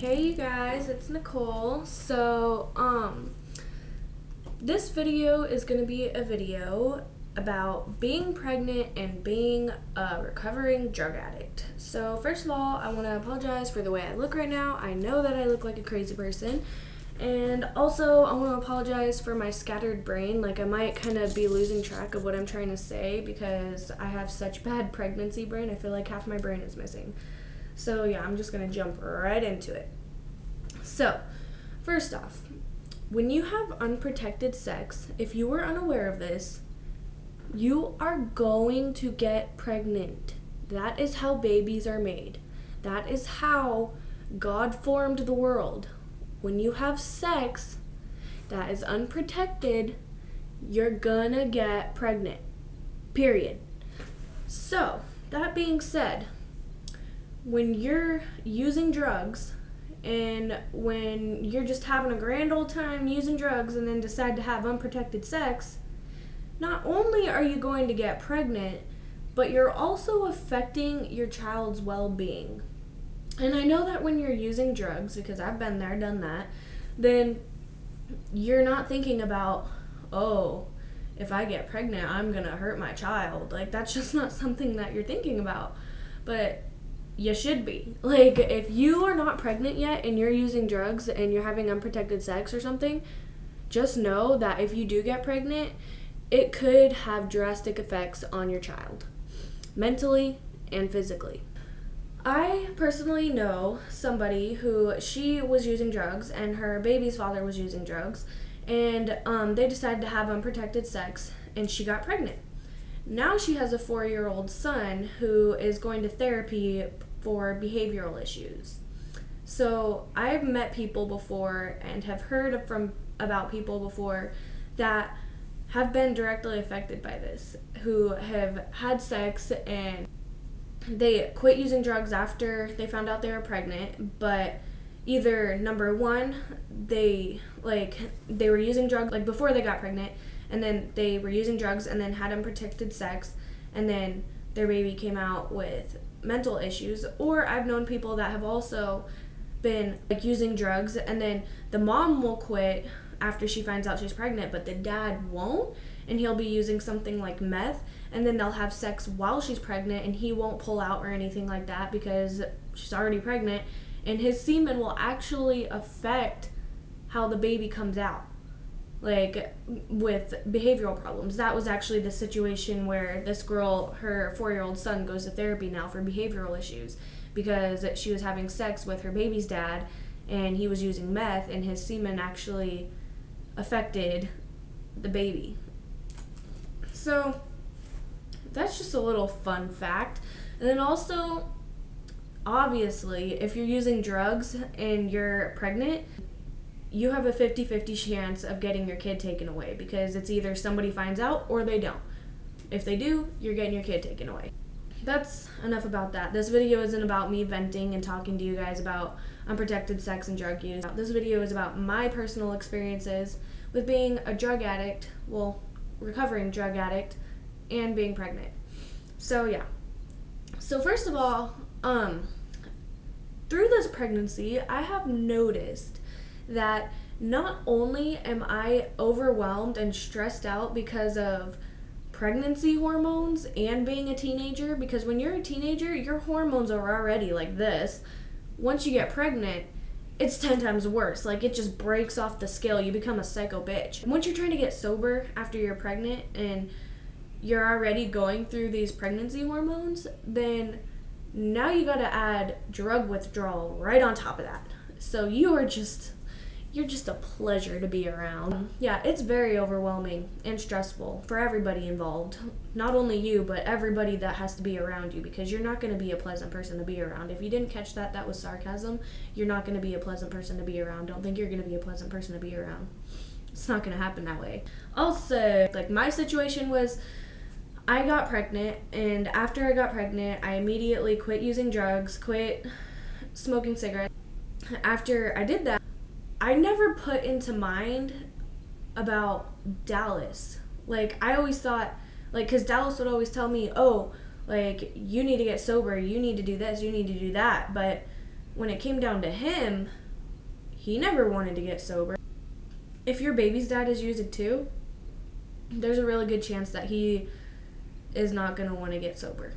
Hey you guys, it's Nicole. This video is going to be a video about being pregnant and being a recovering drug addict. So first of all, I want to apologize for the way I look right now. I know that I look like a crazy person. And also, I want to apologize for my scattered brain. Like, I might kind of be losing track of what I'm trying to say because I have such bad pregnancy brain. I feel like half my brain is missing. So yeah, I'm just going to jump right into it. So, first off, when you have unprotected sex, if you were unaware of this, you are going to get pregnant. That is how babies are made. That is how God formed the world. When you have sex that is unprotected, you're gonna get pregnant. Period. So, that being said, when you're using drugs and when you're just having a grand old time using drugs and then decide to have unprotected sex, not only are you going to get pregnant, but you're also affecting your child's well-being. And I know that when you're using drugs, because I've been there, done that, then you're not thinking about, oh, if I get pregnant, I'm going to hurt my child. Like, that's just not something that you're thinking about. But you should be. Like, if you are not pregnant yet and you're using drugs and you're having unprotected sex or something, just know that if you do get pregnant, it could have drastic effects on your child, mentally and physically. I personally know somebody who she was using drugs and her baby's father was using drugs, and they decided to have unprotected sex and she got pregnant. Now she has a 4-year-old son who is going to therapy for behavioral issues. So I've met people before and have heard about people before that have been directly affected by this, who have had sex and they quit using drugs after they found out they were pregnant, but either number one, they were using drugs like before they got pregnant, and then they were using drugs and then had unprotected sex, and then their baby came out with mental issues. Or I've known people that have also been like using drugs and then the mom will quit after she finds out she's pregnant, but the dad won't, and he'll be using something like meth, and then they'll have sex while she's pregnant and he won't pull out or anything like that because she's already pregnant, and his semen will actually affect how the baby comes out, like with behavioral problems. That was actually the situation where this girl, her 4-year-old son, goes to therapy now for behavioral issues because she was having sex with her baby's dad and he was using meth, and his semen actually affected the baby. So that's just a little fun fact. And then also, obviously, if you're using drugs and you're pregnant, you have a 50-50 chance of getting your kid taken away because it's either somebody finds out or they don't. If they do, you're getting your kid taken away. That's enough about that. This video isn't about me venting and talking to you guys about unprotected sex and drug use. This video is about my personal experiences with being a drug addict, well, recovering drug addict, and being pregnant. So yeah. So first of all, through this pregnancy, I have noticed that not only am I overwhelmed and stressed out because of pregnancy hormones and being a teenager, because when you're a teenager, your hormones are already like this. Once you get pregnant, it's 10 times worse. Like, it just breaks off the scale. You become a psycho bitch. Once you're trying to get sober after you're pregnant and you're already going through these pregnancy hormones, then now you gotta add drug withdrawal right on top of that. So you're just a pleasure to be around. Yeah, it's very overwhelming and stressful for everybody involved. Not only you, but everybody that has to be around you, because you're not going to be a pleasant person to be around. If you didn't catch that, that was sarcasm. You're not going to be a pleasant person to be around. Don't think you're going to be a pleasant person to be around. It's not going to happen that way. Also, like, my situation was I got pregnant, and after I got pregnant, I immediately quit using drugs, quit smoking cigarettes. After I did that, I never put into mind about Dallas. Like, I always thought, like, because Dallas would always tell me, oh, like, you need to get sober, you need to do this, you need to do that. But when it came down to him, he never wanted to get sober. If your baby's dad is using too, there's a really good chance that he is not going to want to get sober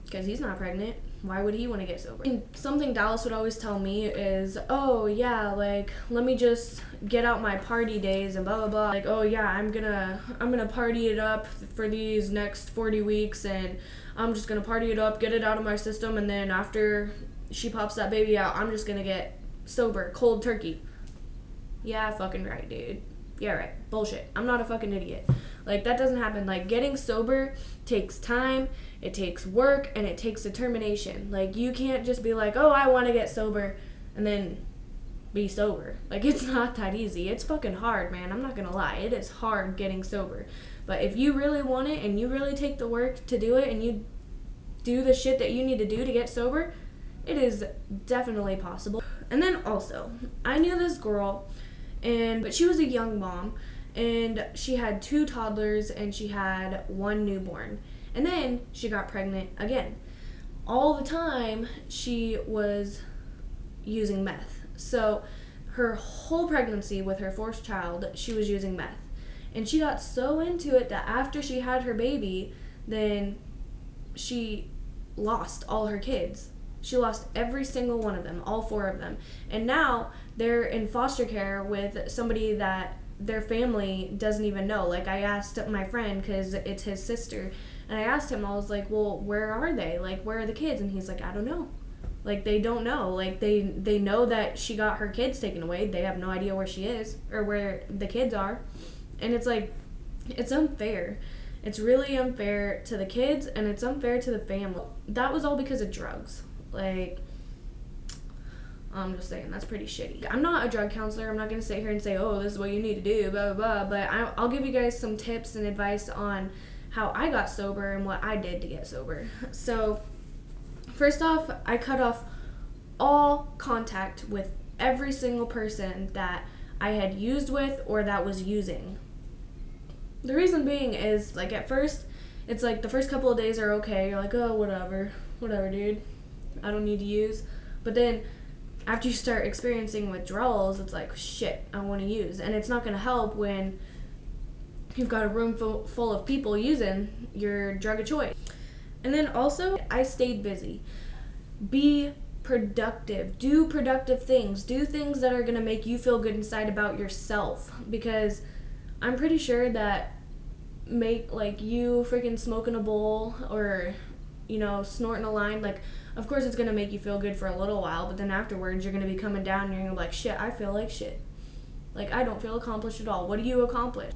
because he's not pregnant. Why would he want to get sober? And something Dallas would always tell me is, oh yeah, like, let me just get out my party days and blah blah blah. Like, oh yeah, I'm gonna party it up for these next 40 weeks, and I'm just gonna party it up, get it out of my system, and then after she pops that baby out, I'm just gonna get sober, cold turkey. Yeah, fucking right, dude. Yeah, right. Bullshit. I'm not a fucking idiot. Like, that doesn't happen. Like, getting sober takes time, it takes work, and it takes determination. Like, you can't just be like, oh, I want to get sober, and then be sober. Like, it's not that easy. It's fucking hard, man. I'm not gonna lie. It is hard getting sober. But if you really want it, and you really take the work to do it, and you do the shit that you need to do to get sober, it is definitely possible. And then also, I knew this girl, but she was a young mom, and she had 2 toddlers and she had 1 newborn, and then she got pregnant again. All the time she was using meth. So her whole pregnancy with her 4th child, she was using meth, and she got so into it that after she had her baby, then she lost all her kids. She lost every single one of them, all 4 of them. And now they're in foster care with somebody that their family doesn't even know. Like, I asked my friend, because it's his sister, and I asked him, I was like, well, where are they? Like, where are the kids? And he's like, I don't know. Like, they don't know. Like, they know that she got her kids taken away. They have no idea where she is or where the kids are. And it's like, it's unfair. It's really unfair to the kids, and it's unfair to the family. That was all because of drugs. Like, I'm just saying, that's pretty shitty. I'm not a drug counselor. I'm not going to sit here and say, oh, this is what you need to do, blah, blah, blah. But I'll give you guys some tips and advice on how I got sober and what I did to get sober. So, first off, I cut off all contact with every single person that I had used with or that was using. The reason being is, like, at first, it's like the first couple of days are okay. You're like, oh, whatever, dude. I don't need to use. But then after you start experiencing withdrawals, it's like, shit, I want to use. And it's not going to help when you've got a room full of people using your drug of choice. And then also, I stayed busy. Be productive. Do productive things. Do things that are going to make you feel good inside about yourself. Because I'm pretty sure that you freaking smoking a bowl or, snorting a line, like, of course it's going to make you feel good for a little while, but then afterwards you're going to be coming down and you're going to be like, shit, I feel like shit. Like, I don't feel accomplished at all. What do you accomplish?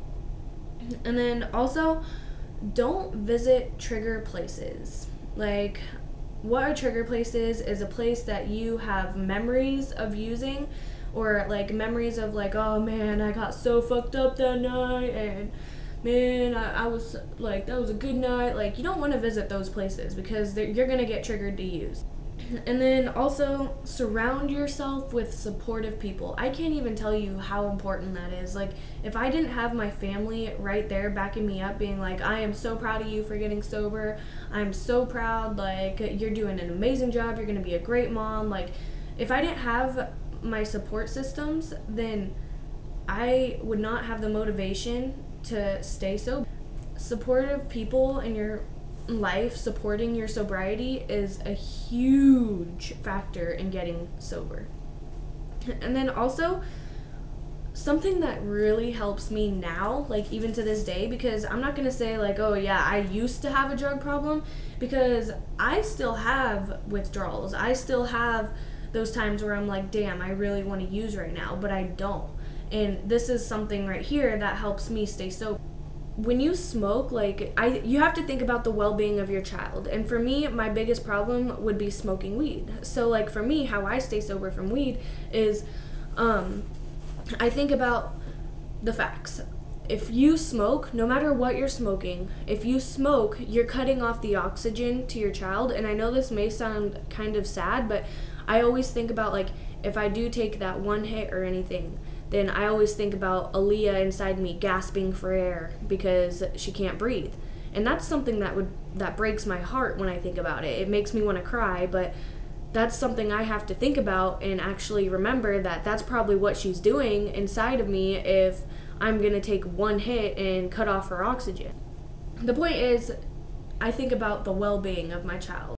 And then also, don't visit trigger places. Like, what a trigger place is a place that you have memories of using, or like memories of like, oh man, I got so fucked up that night, and man, I was like, that was a good night. Like, you don't want to visit those places because you're going to get triggered to use. And then also, surround yourself with supportive people. I can't even tell you how important that is. Like, if I didn't have my family right there backing me up, being like, I am so proud of you for getting sober. I'm so proud. Like, you're doing an amazing job. You're going to be a great mom. Like, if I didn't have my support systems, then I would not have the motivation to stay sober. Supportive people in your life supporting your sobriety is a huge factor in getting sober. And then also, something that really helps me now, like even to this day, because I'm not going to say like, oh yeah, I used to have a drug problem, because I still have withdrawals. I still have those times where I'm like, damn, I really want to use right now, but I don't. And this is something right here that helps me stay sober. When you smoke, like, you have to think about the well-being of your child. And for me, my biggest problem would be smoking weed. So, like, for me, how I stay sober from weed is, I think about the facts. If you smoke, no matter what you're smoking, if you smoke, you're cutting off the oxygen to your child. And I know this may sound kind of sad, but I always think about, like, if I do take that one hit or anything, then I always think about Aaliyah inside me gasping for air because she can't breathe. And that's something that breaks my heart when I think about it. It makes me want to cry, but that's something I have to think about and actually remember that that's probably what she's doing inside of me if I'm going to take one hit and cut off her oxygen. The point is, I think about the well-being of my child.